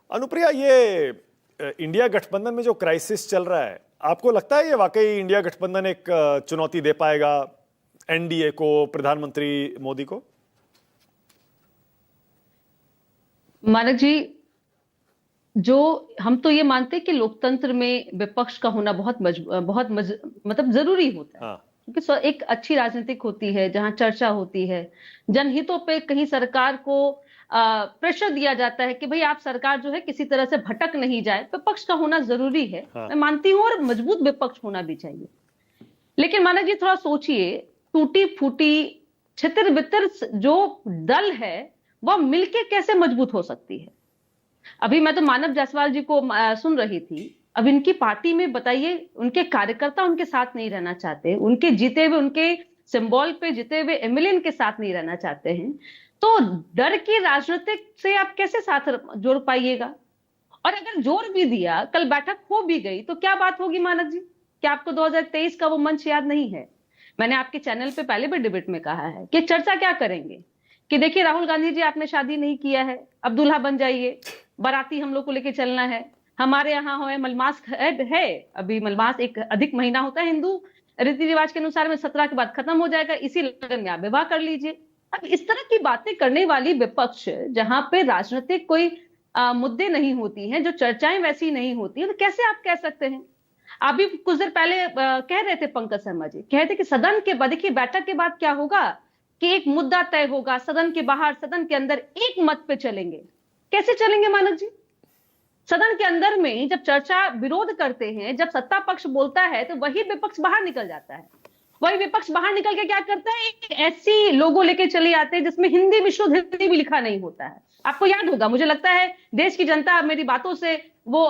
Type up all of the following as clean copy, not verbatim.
अनुप्रिया, ये इंडिया गठबंधन में जो क्राइसिस चल रहा है, आपको लगता है ये वाकई इंडिया गठबंधन एक चुनौती दे पाएगा एनडीए को, प्रधानमंत्री मोदी को? मानक जी, जो हम तो ये मानते हैं कि लोकतंत्र में विपक्ष का होना मतलब जरूरी होता है। हाँ। क्योंकि एक अच्छी राजनीतिक होती है जहां चर्चा होती है, जनहितों पे कहीं सरकार को प्रेशर दिया जाता है कि भाई आप सरकार जो है किसी तरह से भटक नहीं जाए, विपक्ष का होना जरूरी है। हाँ। मैं मानती हूँ, और मजबूत विपक्ष होना भी चाहिए। लेकिन मानक जी, थोड़ा सोचिए, टूटी फूटी छितर बितर जो दल है वह मिलके कैसे मजबूत हो सकती है। अभी मैं तो मानव जायसवाल जी को सुन रही थी। अब इनकी पार्टी में बताइए, उनके कार्यकर्ता उनके साथ नहीं रहना चाहते, उनके जीते हुए, उनके सिंबल पे जीते हुए एमएलए इनके साथ नहीं रहना चाहते हैं। तो डर की राजनीतिक से आप कैसे साथ जोड़ पाइएगा? और अगर जोड़ भी दिया, कल बैठक हो भी गई, तो क्या बात होगी मानक जी? क्या आपको 2023 का वो मंच याद नहीं है? मैंने आपके चैनल पे पहले भी डिबेट में कहा है कि चर्चा क्या करेंगे, कि देखिए राहुल गांधी जी, आपने शादी नहीं किया है, अब दूल्हा बन जाइए, बाराती हम लोग को लेके चलना है। हमारे यहाँ हो मलमास है, अभी मलमास एक अधिक महीना होता है हिंदू रीति रिवाज के अनुसार में, 17 के बाद खत्म हो जाएगा, इसी लगन में आप विवाह कर लीजिए। अब इस तरह की बातें करने वाली विपक्ष, जहां पे राजनीतिक कोई मुद्दे नहीं होती हैं, जो चर्चाएं वैसी नहीं होती है, तो कैसे आप कह सकते हैं? आप भी कुछ देर पहले कह रहे थे, पंकज शर्मा जी कह रहे थे कि सदन के बाद, देखिए बैठक के बाद क्या होगा कि एक मुद्दा तय होगा, सदन के बाहर, सदन के अंदर एक मत पे चलेंगे। कैसे चलेंगे मानक जी? सदन के अंदर में जब चर्चा विरोध करते हैं, जब सत्ता पक्ष बोलता है, तो वही विपक्ष बाहर निकल जाता है। वही विपक्ष बाहर निकल के क्या करता है, एक ऐसी लोगो लेके चले आते हैं जिसमें हिंदी में शुद्ध हिंदी भी लिखा नहीं होता है। आपको याद होगा, मुझे लगता है देश की जनता मेरी बातों से वो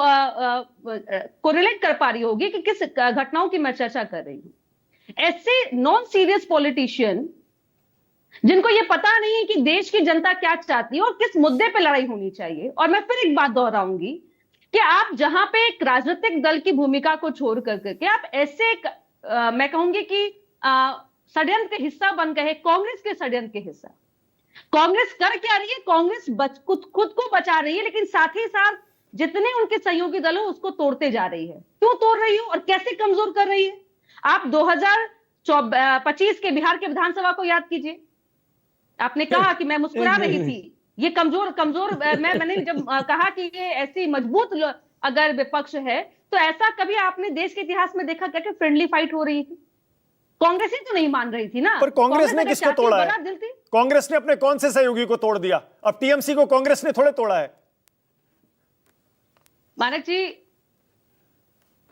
कोरिलेट कर पा रही होगी कि किस घटनाओं की मैं चर्चा कर रही हूं। ऐसे नॉन सीरियस पॉलिटिशियन, जिनको ये पता नहीं है कि देश की जनता क्या चाहती है और किस मुद्दे पे लड़ाई होनी चाहिए। और मैं फिर एक बात दोहराऊंगी कि आप जहां पे एक राजनीतिक दल की भूमिका को छोड़ करके आप ऐसे मैं कहूंगी कि षड्यंत्र के हिस्सा बन गए, कांग्रेस के षड्यंत्र के हिस्सा। कांग्रेस कर क्या रही है? कांग्रेस खुद को बचा रही है, लेकिन साथ ही साथ जितने उनके सहयोगी दल हो उसको तोड़ते जा रही है। क्यों तोड़ रही हो और कैसे कमजोर कर रही है? आप 2025 के बिहार के विधानसभा को याद कीजिए। आपने कहा कि मैं मुस्कुरा रही थी, ये कमजोर कमजोर मैंने जब कहा कि ये ऐसी मजबूत अगर विपक्ष है, तो ऐसा कभी आपने देश के इतिहास में देखा क्या कि फ्रेंडली फाइट हो रही थी? कांग्रेस ही तो नहीं मान रही थी ना। पर कांग्रेस ने किसको तोड़ा है? दिल थी। कांग्रेस ने अपने कौन से सहयोगी को तोड़ दिया? अब टीएमसी को कांग्रेस ने थोड़े तोड़ा है। मानक जी,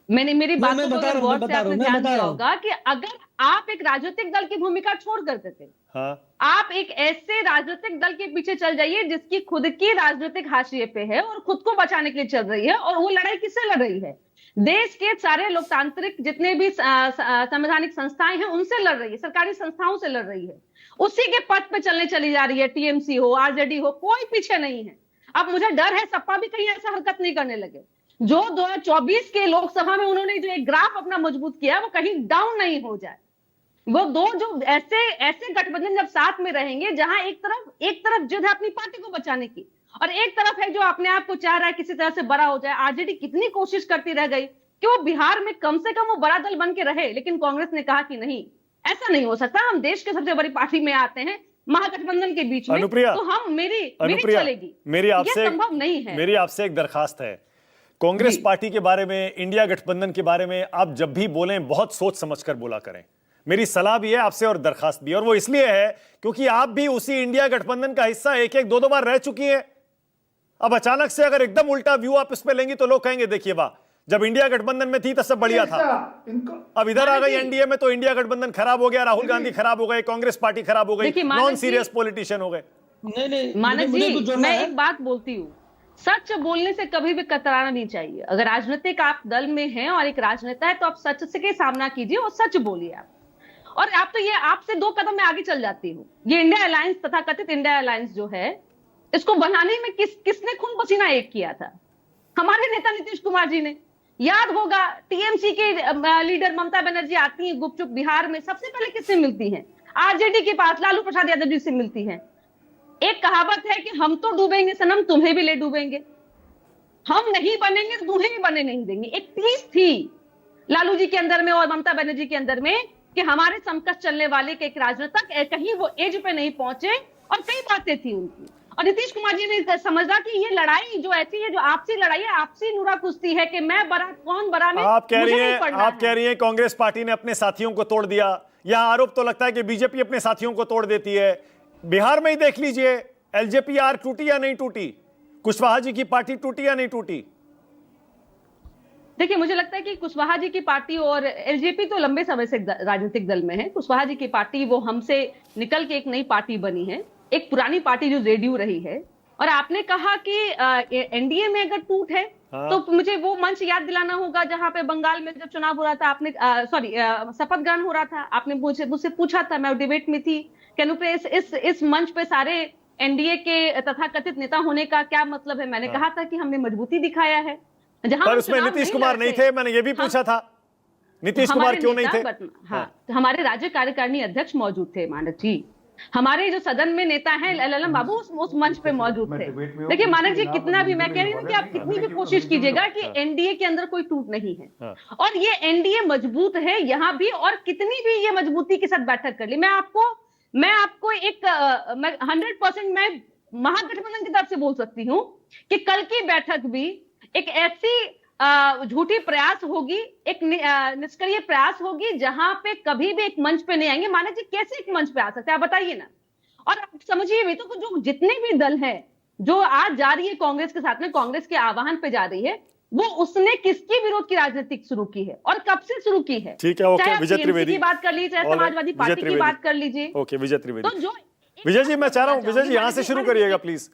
मेरी बात को अगर गौर से आपने ध्यान दिया होगा कि अगर आप एक राजनीतिक दल की भूमिका छोड़ करते थे, हाँ, आप एक ऐसे राजनीतिक दल के पीछे चल जाइए जिसकी खुद की राजनीतिक हाशिए पे है और खुद को बचाने के लिए चल रही है, और वो लड़ाई किससे लड़ रही है? देश के सारे लोकतांत्रिक जितने भी संवैधानिक संस्थाएं हैं उनसे लड़ रही है, सरकारी संस्थाओं से लड़ रही है। उसी के पथ पे चलने चली जा रही है। टीएमसी हो, आरजेडी हो, कोई पीछे नहीं है। अब मुझे डर है सपा भी कहीं ऐसा हरकत नहीं करने लगे। जो 2024 के लोकसभा में उन्होंने जो एक ग्राफ अपना मजबूत किया, वो कहीं डाउन नहीं हो जाए। वो दो जो ऐसे गठबंधन जब साथ में रहेंगे, जहां एक तरफ जिद है अपनी पार्टी को बचाने की, और एक तरफ है जो अपने आप को चाह रहा है किसी तरह से बड़ा हो जाए। आरजेडी कितनी कोशिश करती रह गई कि वो बिहार में कम से कम वो बड़ा दल बन के रहे, लेकिन कांग्रेस ने कहा कि नहीं, ऐसा नहीं हो सकता, हम देश के सबसे बड़ी पार्टी में आते हैं महागठबंधन के बीच में, तो हम मेरी चलेगी। मेरी संभव नहीं है। मेरी आपसे एक दरखास्त है, कांग्रेस पार्टी के बारे में, इंडिया गठबंधन के बारे में आप जब भी बोलें बहुत सोच समझकर बोला करें। मेरी सलाह भी है आपसे और दरखास्त भी, और वो इसलिए है क्योंकि आप भी उसी इंडिया गठबंधन का हिस्सा एक एक दो बार रह चुकी हैं। अब अचानक से अगर एकदम उल्टा व्यू आप इस पे लेंगी तो लोग कहेंगे देखिए वाह, जब इंडिया गठबंधन में थी तब सब बढ़िया था, अब इधर आ गई एनडीए में तो इंडिया गठबंधन खराब हो गया, राहुल गांधी खराब हो गए, कांग्रेस पार्टी खराब हो गई, नॉन सीरियस पॉलिटिशियन हो गए। मानस जी, मैं एक बात बोलती हूँ, सच बोलने से कभी भी कतराना नहीं चाहिए। अगर राजनीतिक आप दल में हैं और एक राजनेता है, तो आप सच से के सामना कीजिए और सच बोलिए आप। और आप तो ये आपसे 2 कदम में आगे चल जाती हूँ। ये इंडिया अलायंस, तथा कथित इंडिया अलायंस जो है, इसको बनाने में किसने खून पसीना एक किया था? हमारे नेता नीतीश कुमार जी ने। याद होगा, टीएमसी के लीडर ममता बनर्जी आती हैं गुपचुप बिहार में, सबसे पहले किससे मिलती हैं? आरजेडी के पास लालू प्रसाद यादव जी से मिलती हैं। एक कहावत है कि हम तो डूबेंगे सनम, तुम्हें भी ले डूबेंगे। हम नहीं बनेंगे तो तुम्हें भी बनने नहीं देंगे। एक टीस थी लालू जी के अंदर में और ममता बनर्जी के अंदर में कि हमारे समकक्ष चलने वाले के एक राजनेता कहीं वो एज पे नहीं पहुंचे, और कई बातें थी उनकी। और नीतीश कुमार जी ने समझा कि ये लड़ाई जो ऐसी है, जो आपसी लड़ाई है, आपसी नुरा कुश्ती है कि मैं बड़ा कौन बड़ा में आप कह मुझे नहीं पढ़ना आप कह रही हैं कांग्रेस पार्टी ने अपने साथियों को तोड़ दिया। यह आरोप तो लगता है कि बीजेपी अपने साथियों को तोड़ देती है। बिहार में ही देख लीजिए, एलजेपीआर टूटी या नहीं टूटी, कुशवाहा जी की पार्टी टूटी या नहीं टूटी। देखिए, मुझे लगता है कि कुशवाहा जी की पार्टी और एलजेपी तो लंबे समय से राजनीतिक दल में है। कुशवाहा जी की पार्टी वो हमसे निकल के एक नई पार्टी बनी है, एक पुरानी पार्टी जो जेडीयू रही है। और आपने कहा कि एनडीए में अगर टूट है, तो मुझे वो मंच याद दिलाना होगा जहां पे बंगाल में जब चुनाव हो रहा था, आपने शपथ ग्रहण हो रहा था, आपने मुझसे पूछा था, मैं डिबेट में थी, इस मंच पे सारे एनडीए के तथाकथित नेता होने का क्या मतलब है। मैंने कहा था कि हमने मजबूती दिखाया है। जहां पर उसमें नीतीश कुमार नहीं थे, मैंने ये भी पूछा था, नीतीश कुमार क्यों नहीं थे। हाँ, हमारे राज्य कार्यकारिणी अध्यक्ष मौजूद थे मानक जी, हमारे जो सदन में नेता हैं ललन बाबू उस मंच पे मौजूद थे। देखिए मानक जी, कितना भी मैं कह रही हूँ कि आप कितनी भी कोशिश कीजिएगा कि एनडीए के अंदर कोई टूट नहीं है, और ये एनडीए मजबूत है यहां भी, और कितनी भी ये मजबूती के साथ बैठक कर ली। मैं आपको एक 100% मैं महागठबंधन की तरफ से बोल सकती हूँ कि कल की बैठक भी एक ऐसी झूठी प्रयास होगी, एक निष्क्रिय प्रयास होगी, जहां पे कभी भी एक मंच पे नहीं आएंगे। मानक जी कैसे एक मंच पे आ सकते हैं, आप बताइए ना। और आप समझिए भी तो जो जितने भी दल हैं जो आज जा रही है कांग्रेस के साथ में, कांग्रेस के आह्वान पे जा रही है, वो उसने किसकी विरोध की राजनीति शुरू की है और कब से शुरू की है। ठीक है, ओके, चाहे विजय त्रिवेदी की बात कर लीजिए, चाहे समाजवादी पार्टी की बात कर लीजिए। ओके, विजय त्रिवेदी। तो जो विजय जी, मैं चाह रहा हूं, विजय जी यहां से शुरू करिएगा प्लीज।